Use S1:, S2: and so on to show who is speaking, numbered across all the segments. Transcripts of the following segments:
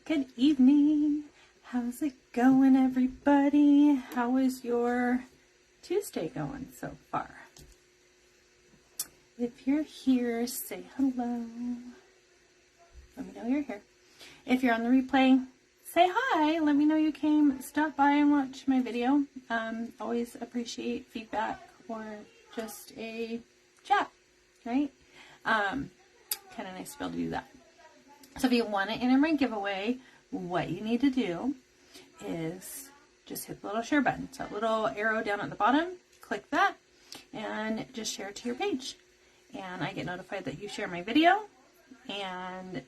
S1: Good evening. How's it going, everybody? How is your Tuesday going so far? If you're here, say hello. Let me know you're here. If you're on the replay, say hi. Let me know you came. Stop by and watch my video. Always appreciate feedback or just a chat, right? Kind of nice to be able to do that. So if you want to enter my giveaway, what you need to do is just hit the little share button. So that little arrow down at the bottom, click that, and just share it to your page. And I get notified that you share my video, and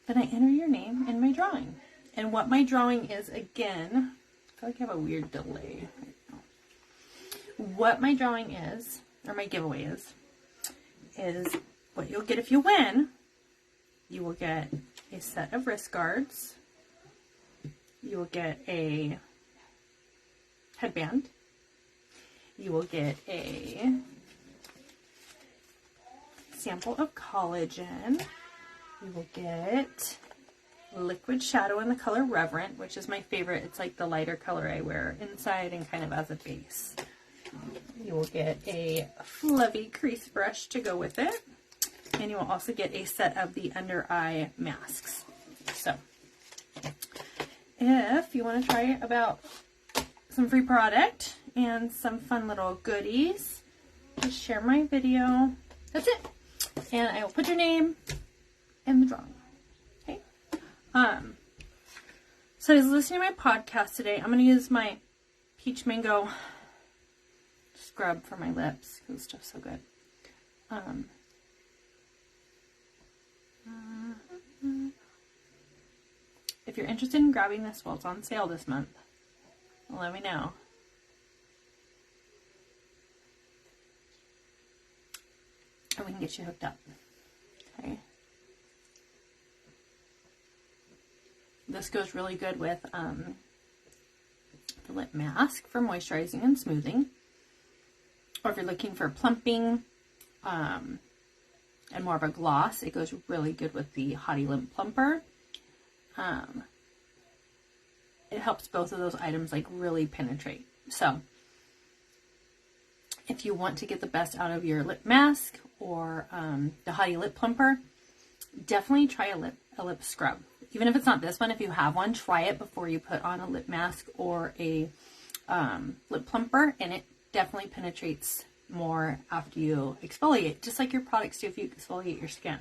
S1: then I enter your name in my drawing. And what my drawing is, again, I feel like I have a weird delay right now. What my drawing is, or my giveaway is what you'll get if you win. You will get a set of wrist guards. You will get a headband. You will get a sample of collagen. You will get liquid shadow in the color Reverent, which is my favorite. It's like the lighter color I wear inside and kind of as a base. You will get a fluffy crease brush to go with it. And you will also get a set of the under eye masks. So, if you want to try about some free product and some fun little goodies, just share my video. That's it. And I will put your name in the drawing. Okay. So I was listening to my podcast today. I'm going to use my peach mango scrub for my lips because the stuff's so good. If you're interested in grabbing this while it's on sale this month, let me know. And we can get you hooked up. Okay. This goes really good with the lip mask for moisturizing and smoothing. Or if you're looking for plumping, and more of a gloss, it goes really good with the Hottie Lip Plumper. It helps both of those items like really penetrate. So if you want to get the best out of your lip mask or the Hottie Lip Plumper, definitely try a lip scrub. Even if it's not this one, if you have one, try it before you put on a lip mask or a lip plumper, and it definitely penetrates more after you exfoliate, just like your products do if you exfoliate your skin.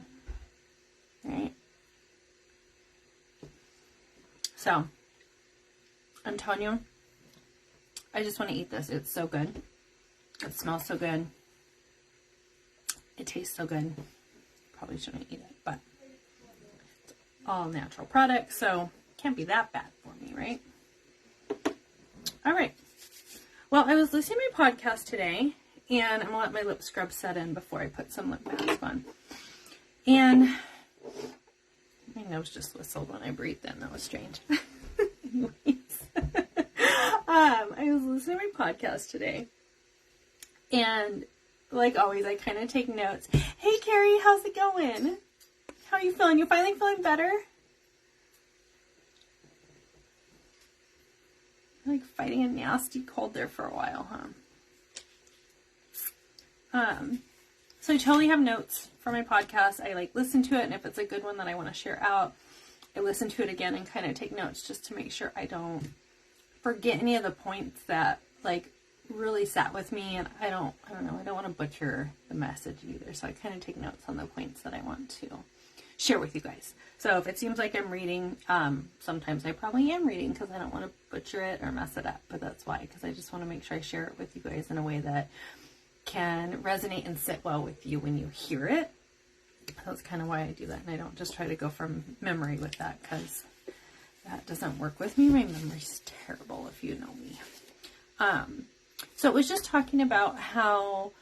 S1: Right? So, I'm telling you, I just want to eat this. It's so good. It smells so good. It tastes so good. Probably shouldn't eat it, but it's all natural products, so it can't be that bad for me, right? All right. Well, I was listening to my podcast today, and I'm going to let my lip scrub set in before I put some lip mask on. And my nose just whistled when I breathed in. That was strange. Anyways. I was listening to my podcast today. And like always, I kind of take notes. Hey, Carrie, how's it going? How are you feeling? You finally feeling better? You're like fighting a nasty cold there for a while, huh? So I totally have notes for my podcast. I like listen to it, and if it's a good one that I want to share out, I listen to it again and kind of take notes just to make sure I don't forget any of the points that like really sat with me, and I don't know, I don't want to butcher the message either. So I kind of take notes on the points that I want to share with you guys. So if it seems like I'm reading, sometimes I probably am reading because I don't want to butcher it or mess it up, but that's why, because I just want to make sure I share it with you guys in a way that can resonate and sit well with you when you hear it. That's kind of why I do that, and I don't just try to go from memory with that, because that doesn't work with me. My memory's terrible, if you know me. So it was just talking about how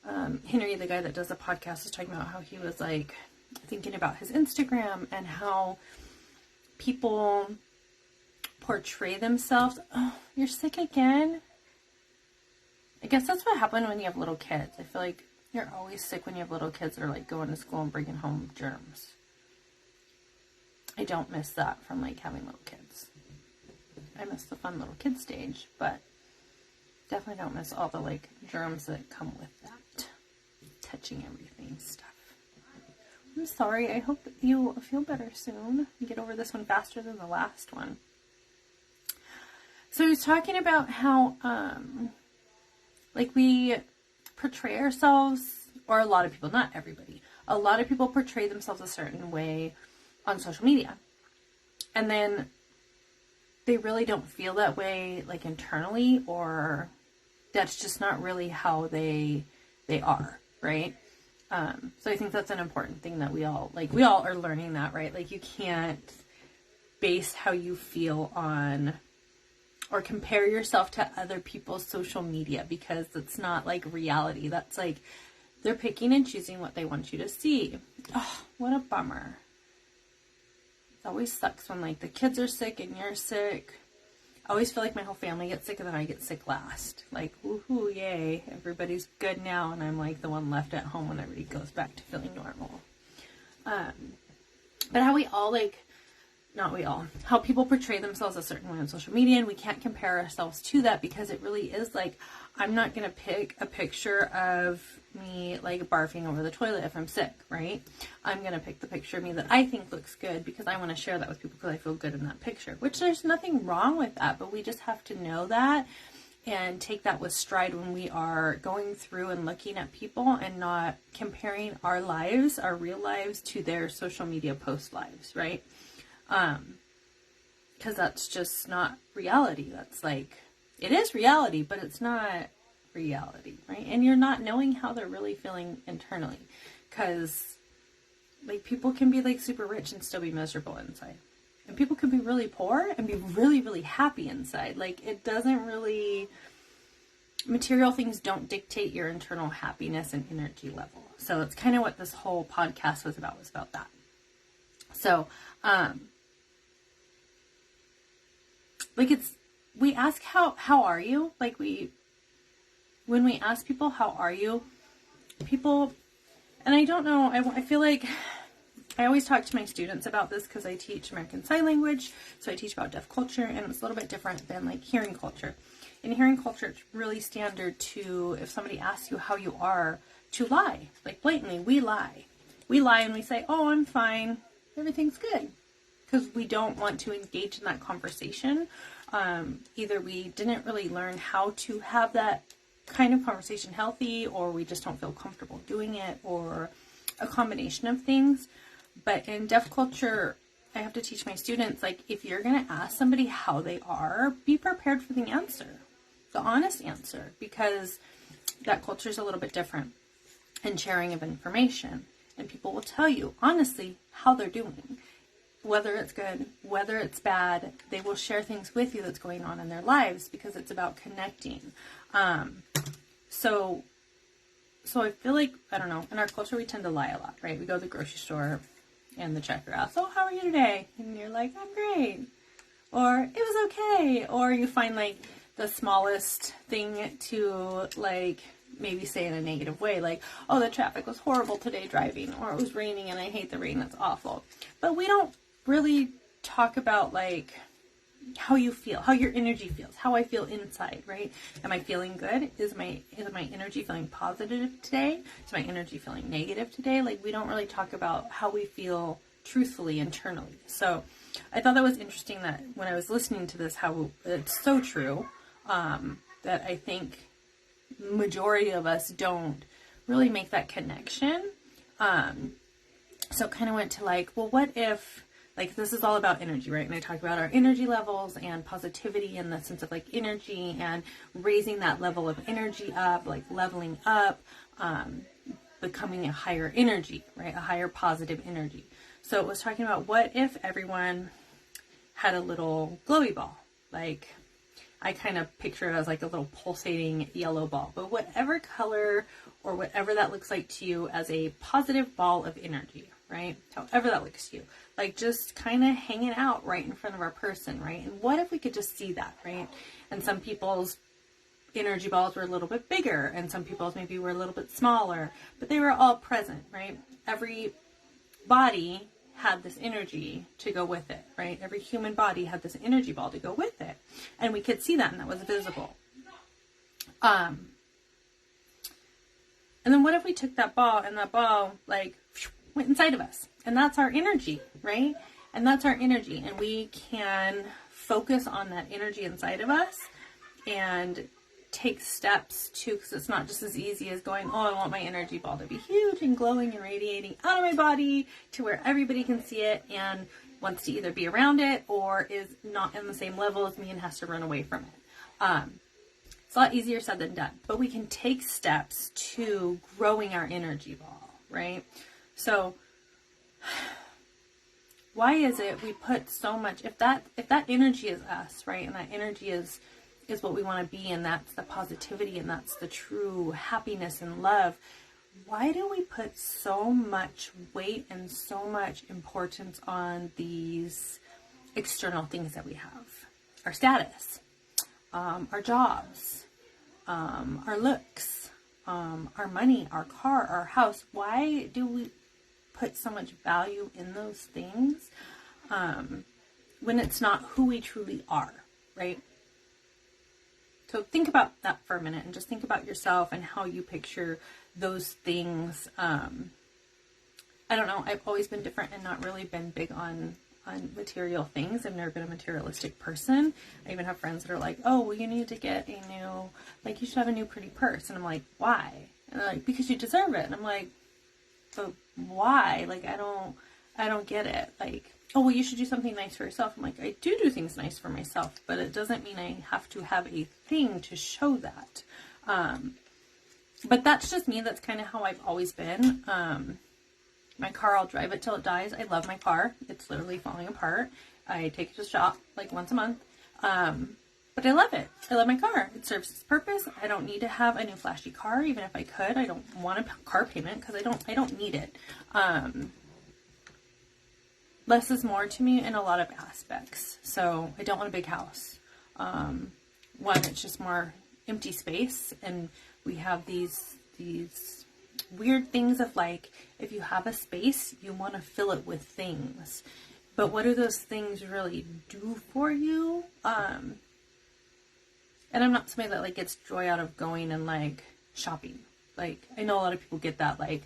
S1: Henry, the guy that does the podcast, was talking about how he was like thinking about his Instagram and how people portray themselves. Oh, you're sick again? I guess that's what happened when you have little kids. I feel like you're always sick when you have little kids that are like going to school and bringing home germs. I don't miss that from like having little kids. I miss the fun little kid stage, but definitely don't miss all the like germs that come with that. Touching everything stuff. I'm sorry. I hope you feel better soon. Get over this one faster than the last one. So he was talking about how, like we portray ourselves, or a lot of people, not everybody, a lot of people portray themselves a certain way on social media. And then they really don't feel that way, like internally, or that's just not really how they are, right? So I think that's an important thing that we all are learning that, right? Like you can't base how you feel on or compare yourself to other people's social media, because it's not like reality. That's like they're picking and choosing what they want you to see. Oh, what a bummer. It always sucks when like the kids are sick and you're sick. I always feel like my whole family gets sick and then I get sick last. Like, woohoo, yay, everybody's good now, and I'm like the one left at home when everybody goes back to feeling normal. But how we all how people portray themselves a certain way on social media, and we can't compare ourselves to that, because it really is like, I'm not going to pick a picture of me like barfing over the toilet if I'm sick, right? I'm going to pick the picture of me that I think looks good because I want to share that with people because I feel good in that picture, which there's nothing wrong with that, but we just have to know that and take that with stride when we are going through and looking at people and not comparing our lives, our real lives, to their social media post lives, right? Because that's just not reality. That's like, it is reality, but it's not reality, right? And you're not knowing how they're really feeling internally, because like people can be like super rich and still be miserable inside, and people can be really poor and be really, really happy inside. Like it doesn't really, material things don't dictate your internal happiness and energy level. So it's kind of what this whole podcast was about that. So, like we ask how are you? Like when we ask people how are you, people, and I don't know, I feel like I always talk to my students about this because I teach American Sign Language, so I teach about deaf culture, and it's a little bit different than like hearing culture. In hearing culture, it's really standard to, if somebody asks you how you are, to lie, like blatantly. We lie and we say, oh, I'm fine, everything's good, because we don't want to engage in that conversation. Either we didn't really learn how to have that kind of conversation healthy, or we just don't feel comfortable doing it, or a combination of things. But in deaf culture, I have to teach my students, like, if you're going to ask somebody how they are, be prepared for the answer, the honest answer, because that culture is a little bit different in sharing of information, and people will tell you honestly how they're doing. Whether it's good, whether it's bad, they will share things with you that's going on in their lives, because it's about connecting. So I feel like, I don't know, in our culture, we tend to lie a lot, right? We go to the grocery store and the checker asks, oh, how are you today? And you're like, I'm great. Or it was okay. Or you find like the smallest thing to like maybe say in a negative way, like, oh, the traffic was horrible today driving, or it was raining and I hate the rain, that's awful. But we don't really talk about like how you feel, how your energy feels, how I feel inside, right? Am I feeling good? Is my energy feeling positive today? Is my energy feeling negative today? Like, we don't really talk about how we feel truthfully internally. So I thought that was interesting, that when I was listening to this, how it's so true, that I think majority of us don't really make that connection. So kind of went to like, well, what if, like, this is all about energy, right? And I talk about our energy levels and positivity in the sense of like energy and raising that level of energy up, like leveling up, becoming a higher energy, right? A higher positive energy. So it was talking about, what if everyone had a little glowy ball? Like, I kind of picture it as like a little pulsating yellow ball, but whatever color or whatever that looks like to you, as a positive ball of energy, right? However that looks to you, like just kind of hanging out right in front of our person, right? And what if we could just see that, right? And some people's energy balls were a little bit bigger, and some people's maybe were a little bit smaller, but they were all present, right? Every body had this energy to go with it, right? Every human body had this energy ball to go with it. And we could see that, and that was visible. And then what if we took that ball, and that ball like went inside of us? And that's our energy, right? And that's our energy. And we can focus on that energy inside of us and take steps to, because it's not just as easy as going, oh, I want my energy ball to be huge and glowing and radiating out of my body to where everybody can see it and wants to either be around it or is not in the same level as me and has to run away from it. It's a lot easier said than done, but we can take steps to growing our energy ball, right? So why is it we put so much, if that energy is us, right? And that energy is what we want to be, and that's the positivity, and that's the true happiness and love. Why do we put so much weight and so much importance on these external things that we have? Our status, our jobs, our looks, our money, our car, our house. Why do we put so much value in those things when it's not who we truly are, right? So think about that for a minute and just think about yourself and how you picture those things. I don't know. I've always been different and not really been big on material things. I've never been a materialistic person. I even have friends that are like, oh, well, you need to get a new, like, you should have a new pretty purse. And I'm like, why? And they're like, because you deserve it. And I'm like, but why? Like, I don't get it. Like, oh, well, you should do something nice for yourself. I'm like, I do things nice for myself, but it doesn't mean I have to have a thing to show that. But that's just me. That's kind of how I've always been. My car, I'll drive it till it dies. I love my car. It's literally falling apart. I take it to the shop like once a month. But I love it. I love my car. It serves its purpose. I don't need to have a new flashy car, even if I could. I don't want a car payment because I don't need it. Less is more to me in a lot of aspects. So I don't want a big house. One, it's just more empty space, and we have these weird things of like, if you have a space, you want to fill it with things. But what do those things really do for you? And I'm not somebody that like gets joy out of going and like shopping. Like, I know a lot of people get that like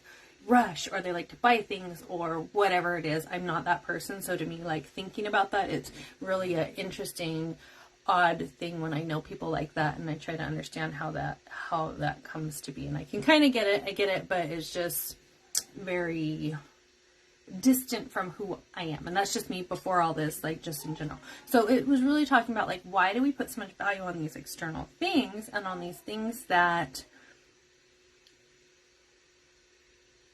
S1: rush, or they like to buy things or whatever it is. I'm not that person. So to me, like, thinking about that, it's really an interesting, odd thing when I know people like that, and I try to understand how that comes to be. And I can kind of get it, but it's just very distant from who I am. And that's just me before all this, like, just in general. So it was really talking about like, why do we put so much value on these external things and on these things that,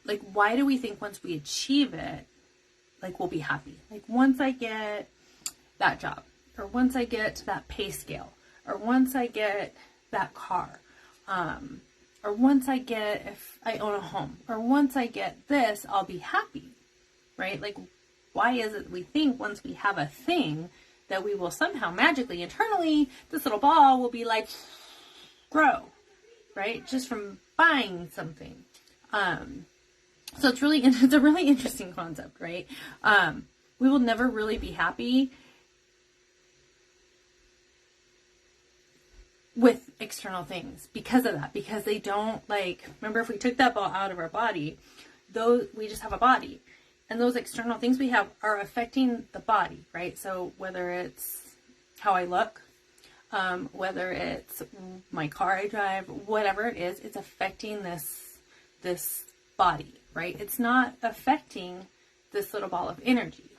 S1: like, why do we think once we achieve it, like, we'll be happy? Like, once I get that job, or once I get to that pay scale, or once I get that car, or once I get, if I own a home, or once I get this, I'll be happy, right? Like, why is it we think once we have a thing that we will somehow magically, internally, this little ball will be like, grow, right? Just from buying something. So it's a really interesting concept, right? We will never really be happy with external things because of that, because they don't, like, remember, if we took that ball out of our body, we just have a body, and those external things we have are affecting the body, right? So whether it's how I look, whether it's my car I drive, whatever it is, it's affecting this body, right? It's not affecting this little ball of energy.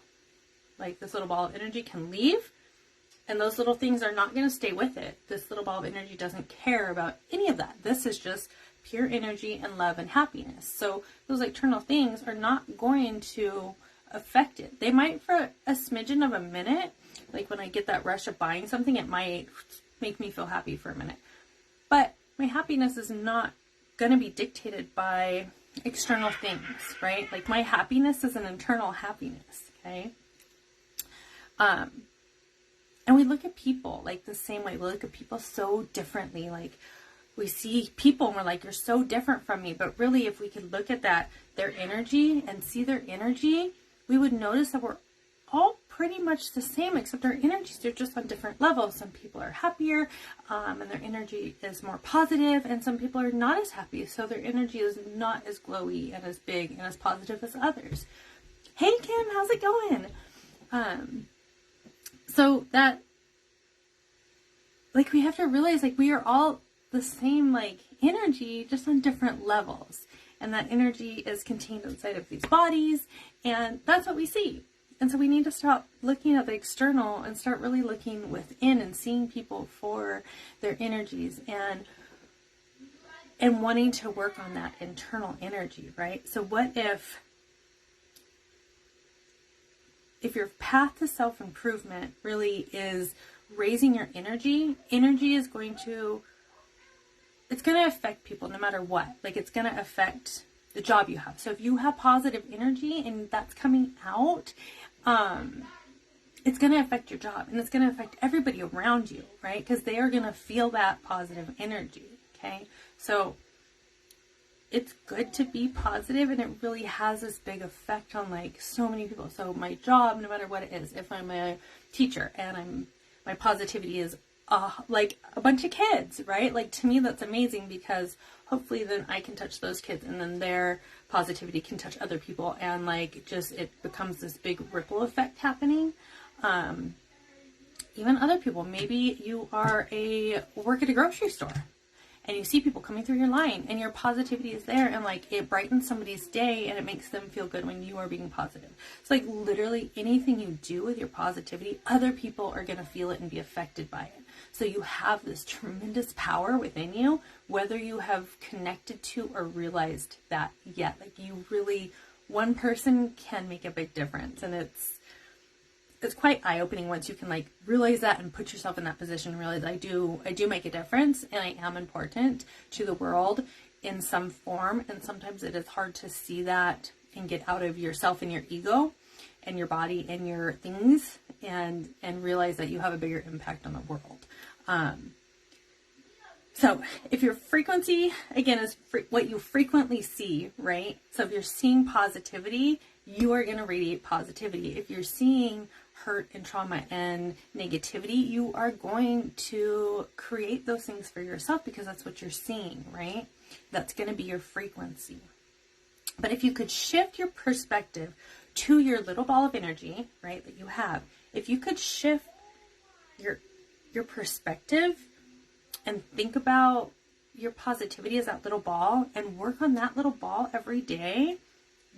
S1: Like, this little ball of energy can leave, and those little things are not going to stay with it. This little ball of energy doesn't care about any of that. This is just pure energy and love and happiness. So those external things are not going to affect it. They might for a smidgen of a minute. Like, when I get that rush of buying something, it might make me feel happy for a minute. But my happiness is not going to be dictated by external things, right? Like, my happiness is an internal happiness, okay? And we look at people like the same way. We look at people so differently. Like, we see people and we're like, you're so different from me. But really, if we could look at their energy and see their energy, we would notice that we're all pretty much the same, except our energies are just on different levels. Some people are happier, and their energy is more positive, and some people are not as happy, so their energy is not as glowy and as big and as positive as others. Hey Kim, how's it going? So that, like, we have to realize, like, we are all the same, like, energy, just on different levels, and that energy is contained inside of these bodies, and that's what we see. And so we need to stop looking at the external and start really looking within and seeing people for their energies and wanting to work on that internal energy, right? So what if your path to self-improvement really is raising your energy is going to, it's going to affect people no matter what. Like, it's going to affect the job you have. So if you have positive energy and that's coming out, it's going to affect your job, and it's going to affect everybody around you, right? Because they are going to feel that positive energy. Okay. So it's good to be positive, and it really has this big effect on, like, so many people. So my job, no matter what it is, if I'm a teacher and my positivity is like a bunch of kids, right? Like, to me, that's amazing, because hopefully then I can touch those kids, and then their positivity can touch other people, and, like, just, it becomes this big ripple effect happening. Even other people, maybe you work at a grocery store, and you see people coming through your line, and your positivity is there, and, like, it brightens somebody's day, and it makes them feel good when you are being positive. It's like, literally anything you do with your positivity, other people are going to feel it and be affected by it. So you have this tremendous power within you, whether you have connected to or realized that yet. Like, you really, one person can make a big difference, and it's quite eye-opening once you can, like, realize that and put yourself in that position and realize I do make a difference, and I am important to the world in some form. And sometimes it is hard to see that and get out of yourself and your ego and your body and your things, and realize that you have a bigger impact on the world. So if your frequency, again, is what you frequently see, right? So if you're seeing positivity, you are going to radiate positivity. If you're seeing hurt and trauma and negativity, you are going to create those things for yourself, because that's what you're seeing, right? That's going to be your frequency. But if you could shift your perspective to your little ball of energy, right, that you have, if you could shift your perspective and think about your positivity as that little ball, and work on that little ball every day,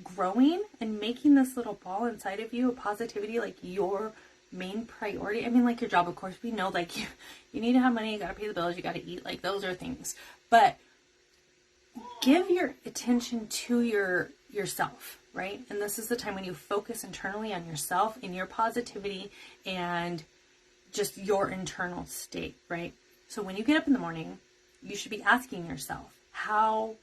S1: growing and making this little ball inside of you, positivity, like, your main priority. I mean, like, your job, of course, we know, like, you need to have money, you got to pay the bills, you got to eat, like, those are things. But give your attention to yourself, right? And this is the time when you focus internally on yourself and your positivity and just your internal state, right? So when you get up in the morning, you should be asking yourself, how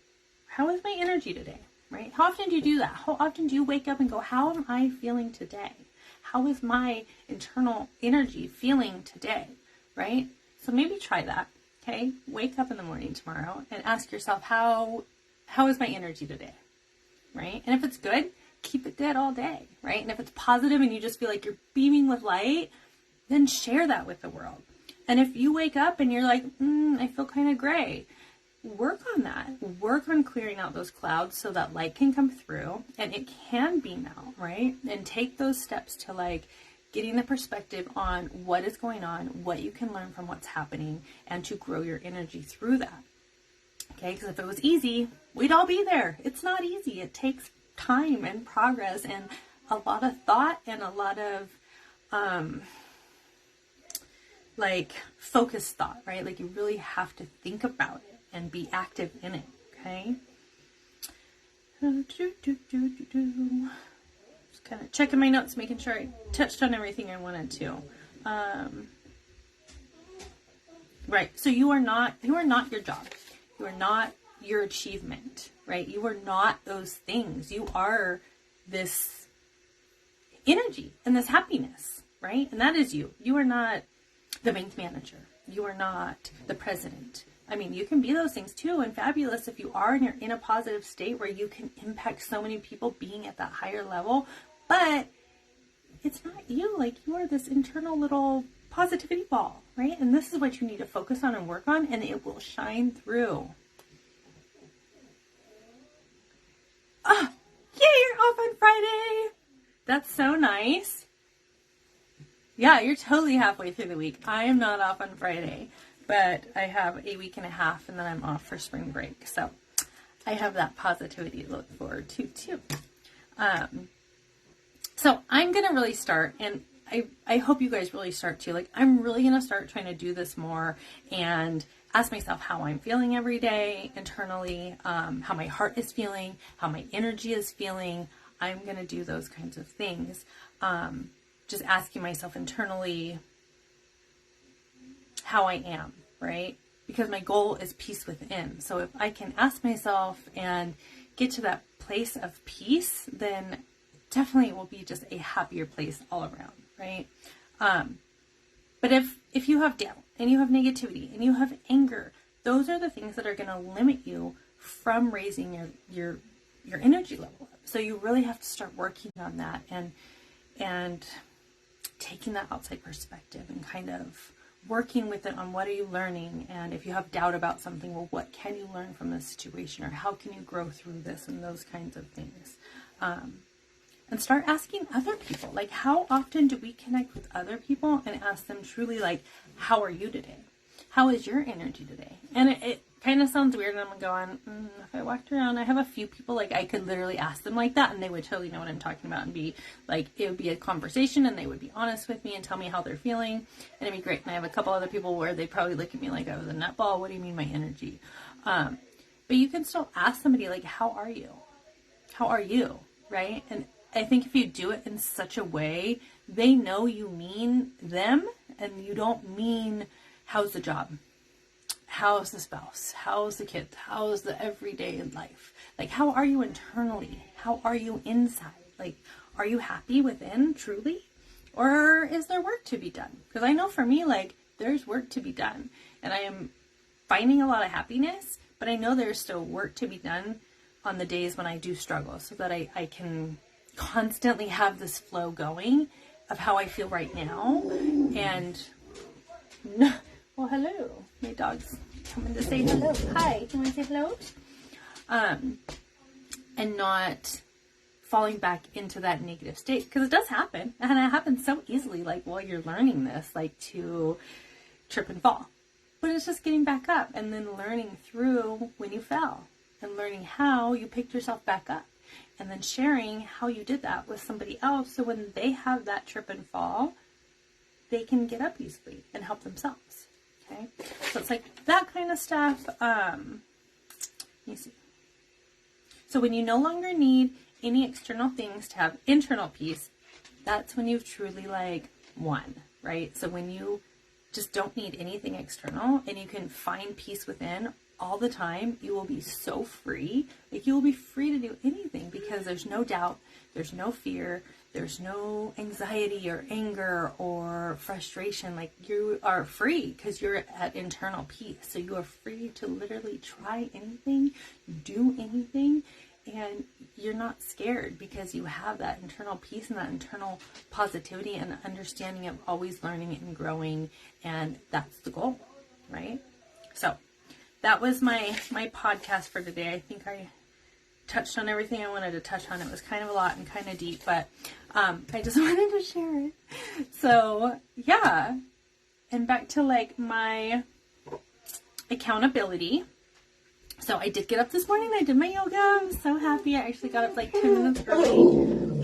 S1: is my energy today? Right? How often do you do that? How often do you wake up and go, how am I feeling today? How is my internal energy feeling today? Right? So maybe try that. Okay? Wake up in the morning tomorrow and ask yourself, how is my energy today? Right? And if it's good, keep it good all day. Right? And if it's positive and you just feel like you're beaming with light, then share that with the world. And if you wake up and you're like, I feel kind of gray, work on that. Work on clearing out those clouds so that light can come through and it can beam out, right? And take those steps to, like, getting the perspective on what is going on, what you can learn from what's happening, and to grow your energy through that. Okay, because if it was easy, we'd all be there. It's not easy. It takes time and progress and a lot of thought and a lot of like focused thought, right? Like, you really have to think about it and be active in it, okay? Just kind of checking my notes, making sure I touched on everything I wanted to. Right, so you are not your job. You are not your achievement, right? You are not those things. You are this energy and this happiness, right? And that is you. You are not the bank manager. You are not the president. I mean, you can be those things too, and fabulous if you are and you're in a positive state where you can impact so many people being at that higher level. But it's not you. Like, you are this internal little positivity ball, right? And this is what you need to focus on and work on, and it will shine through. Oh, yay, you're off on Friday. That's so nice. Yeah, you're totally halfway through the week. I am not off on Friday, but I have a week and a half, and then I'm off for spring break. So I have that positivity to look forward to too. So I'm going to really start, and I hope you guys really start too. Like, I'm really going to start trying to do this more and ask myself how I'm feeling every day internally, how my heart is feeling, how my energy is feeling. I'm going to do those kinds of things. Just asking myself internally how I am, right? Because my goal is peace within. So if I can ask myself and get to that place of peace, then definitely it will be just a happier place all around, right? But if you have doubt and you have negativity and you have anger, those are the things that are going to limit you from raising your energy level up. So you really have to start working on that and taking that outside perspective and kind of working with it on what are you learning, and if you have doubt about something, well, what can you learn from this situation, or how can you grow through this, and those kinds of things. And start asking other people, like, how often do we connect with other people and ask them truly, like, how are you today? How is your energy today? And it kind of sounds weird, and I'm going, if I walked around, I have a few people, like, I could literally ask them like that, and they would totally know what I'm talking about, and be, like, it would be a conversation, and they would be honest with me and tell me how they're feeling, and it'd be great. And I have a couple other people where they probably look at me like I was a nutball. What do you mean, my energy? But you can still ask somebody, like, how are you? How are you? Right? And I think if you do it in such a way, they know you mean them, and you don't mean, how's the job? How's the spouse? How's the kids? How's the everyday life? Like, how are you internally? How are you inside? Like, are you happy within, truly? Or is there work to be done? Because I know for me, like, there's work to be done. And I am finding a lot of happiness, but I know there's still work to be done on the days when I do struggle, so that I can constantly have this flow going of how I feel right now. And well, hello, my dog's coming to say hello. Hi, can I say hello? And not falling back into that negative state, because it does happen, and it happens so easily, like, while you're learning this, like, to trip and fall. But it's just getting back up and then learning through when you fell and learning how you picked yourself back up, and then sharing how you did that with somebody else, so when they have that trip and fall, they can get up easily and help themselves. Okay, so it's like that kind of stuff. Let me see. So when you no longer need any external things to have internal peace, that's when you've truly, like, won, right? So when you just don't need anything external and you can find peace within all the time, you will be so free. Like, you will be free to do anything, because there's no doubt, there's no fear, there's no anxiety or anger or frustration. Like, you are free because you're at internal peace. So you are free to literally try anything, do anything, and you're not scared, because you have that internal peace and that internal positivity and understanding of always learning and growing, and that's the goal, right? So that was my podcast for today. I think I touched on everything I wanted to touch on. It was kind of a lot and kind of deep, but I just wanted to share it. So yeah, and back to, like, my accountability. So I did get up this morning. I did my yoga. I'm so happy. I actually got up like 10 minutes early.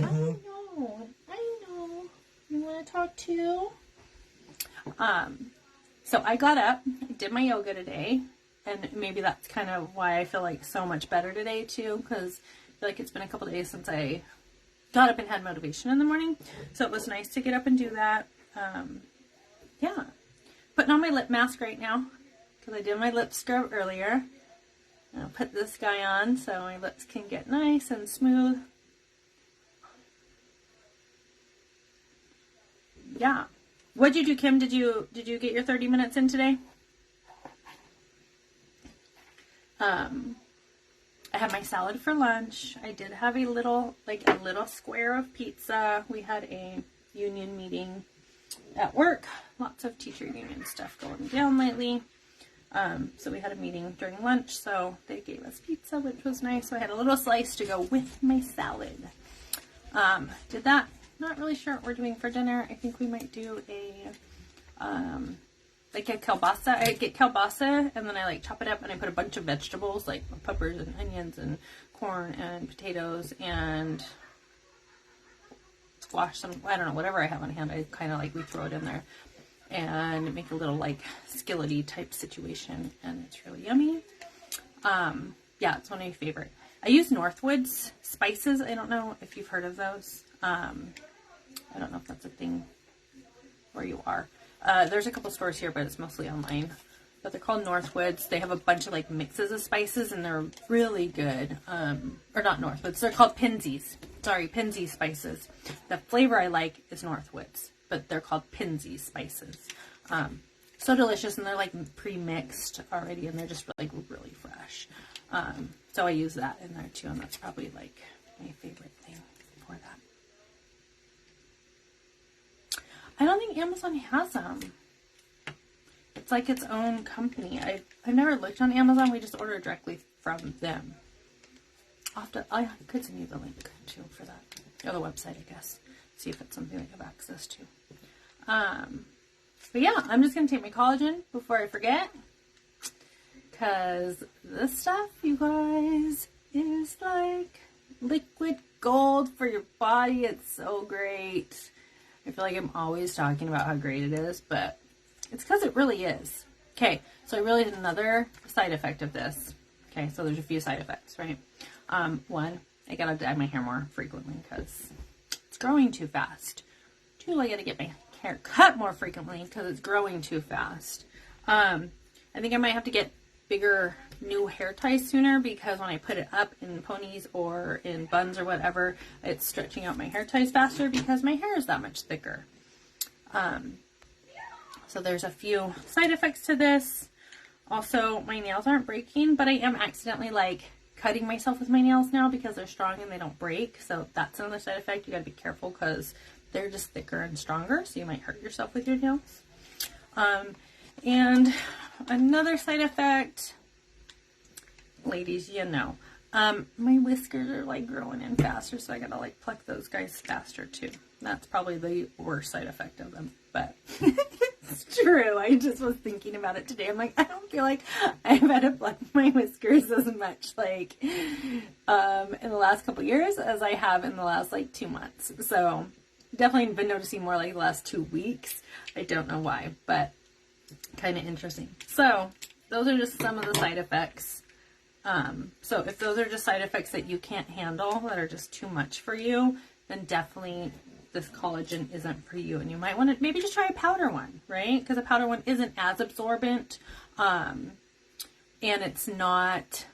S1: I know. You want to talk too? So I got up, I did my yoga today. And maybe that's kind of why I feel like so much better today too, because I feel like it's been a couple days since I got up and had motivation in the morning. So it was nice to get up and do that. Yeah. Putting on my lip mask right now, because I did my lip scrub earlier. I'll put this guy on so my lips can get nice and smooth. Yeah. What'd you do, Kim? Did you get your 30 minutes in today? I had my salad for lunch. I did have a little square of pizza. We had a union meeting at work. Lots of teacher union stuff going down lately. So we had a meeting during lunch, so they gave us pizza, which was nice. So I had a little slice to go with my salad. Did that. Not really sure what we're doing for dinner. I think we might do like a kielbasa. I get kielbasa and then I like chop it up and I put a bunch of vegetables like peppers and onions and corn and potatoes and squash, I don't know, whatever I have on hand. I kind of like, we throw it in there and make a little like skillety type situation, and it's really yummy. Yeah, it's one of my favorite. I use Northwoods spices. I don't know if you've heard of those. I don't know if that's a thing where you are. There's a couple stores here, but it's mostly online. But they're called Northwoods. They have a bunch of like mixes of spices, and they're really good. Or not Northwoods. They're called Pinsies. Sorry, Pinsy spices. The flavor I like is Northwoods, but they're called Pinsy spices. So delicious, and they're like pre-mixed already, and they're just like really fresh. So I use that in there too, and that's probably like my favorite thing for that. I don't think Amazon has them. It's like its own company. I've never looked on Amazon. We just order directly from them. I could send you the link too for that. Or the website, I guess. See if it's something I have access to. But yeah, I'm just going to take my collagen before I forget. Because this stuff, you guys, is like liquid gold for your body. It's so great. I feel like I'm always talking about how great it is, but it's because it really is. Okay, so I realized another side effect of this. Okay, so there's a few side effects, right? One, I gotta dye my hair more frequently because it's growing too fast. Two, I gotta get my hair cut more frequently because it's growing too fast. I think I might have to get bigger new hair ties sooner, because when I put it up in ponies or in buns or whatever, it's stretching out my hair ties faster because my hair is that much thicker. So there's a few side effects to this. Also, my nails aren't breaking, but I am accidentally like cutting myself with my nails now because they're strong and they don't break. So that's another side effect. You gotta be careful because they're just thicker and stronger, so you might hurt yourself with your nails. And another side effect, ladies, you know, my whiskers are like growing in faster, so I gotta like pluck those guys faster too. That's probably the worst side effect of them, but it's true. I just was thinking about it today. I'm like, I don't feel like I've had to pluck my whiskers as much like in the last couple years as I have in the last like 2 months. So definitely been noticing more like the last 2 weeks. I don't know why, but kind of interesting. So those are just some of the side effects. So if those are just side effects that you can't handle, that are just too much for you, then definitely this collagen isn't for you. And you might want to maybe just try a powder one, right? Because a powder one isn't as absorbent. And it's not,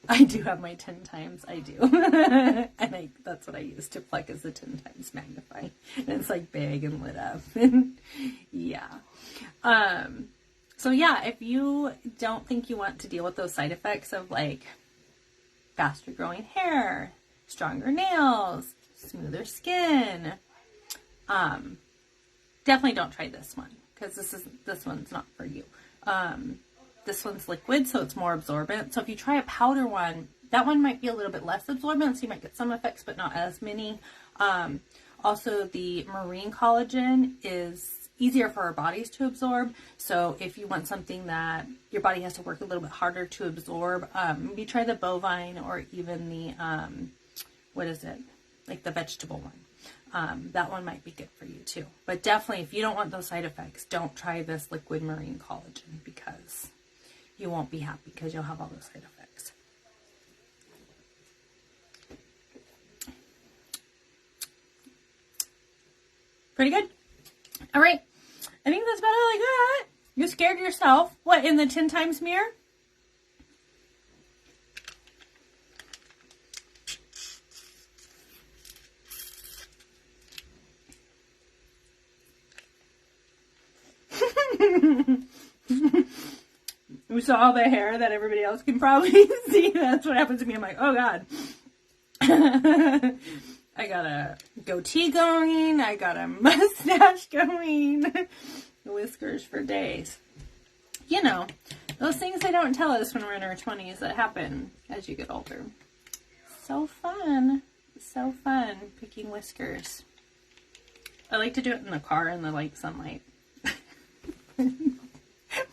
S1: I do have my 10 times, I do. And that's what I use to pluck, is the 10 times magnify. And it's like big and lit up. Yeah. So yeah, if you don't think you want to deal with those side effects of like faster growing hair, stronger nails, smoother skin, definitely don't try this one, because this one's not for you. This one's liquid, so it's more absorbent. So if you try a powder one, that one might be a little bit less absorbent, so you might get some effects, but not as many. Also, the marine collagen is easier for our bodies to absorb. So if you want something that your body has to work a little bit harder to absorb, maybe try the bovine, or even the, what is it? Like the vegetable one. That one might be good for you too. But definitely, if you don't want those side effects, don't try this liquid marine collagen, because you won't be happy because you'll have all those side effects. Pretty good. All right. I think that's about all I got. You scared yourself? What, in the 10 times mirror? you saw the hair that everybody else can probably see. That's what happens to me. I'm like, oh God. I got a goatee going. I got a mustache going. Whiskers for days. You know, those things they don't tell us when we're in our 20s that happen as you get older. So fun. So fun picking whiskers. I like to do it in the car in the like sunlight.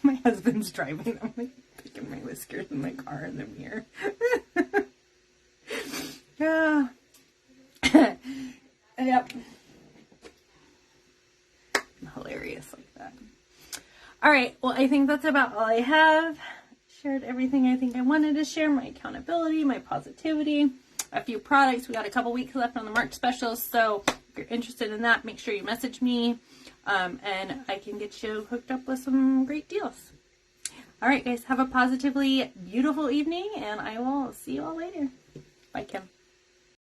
S1: My husband's driving. I'm like picking my whiskers in the car in the mirror. Yeah. Yep. I'm hilarious like that. All right. Well, I think that's about all I have. Shared everything I think I wanted to share. My accountability, my positivity, a few products. We got a couple weeks left on the March specials. So if you're interested in that, make sure you message me. And I can get you hooked up with some great deals. All right, guys. Have a positively beautiful evening. And I will see you all later. Bye, Kim.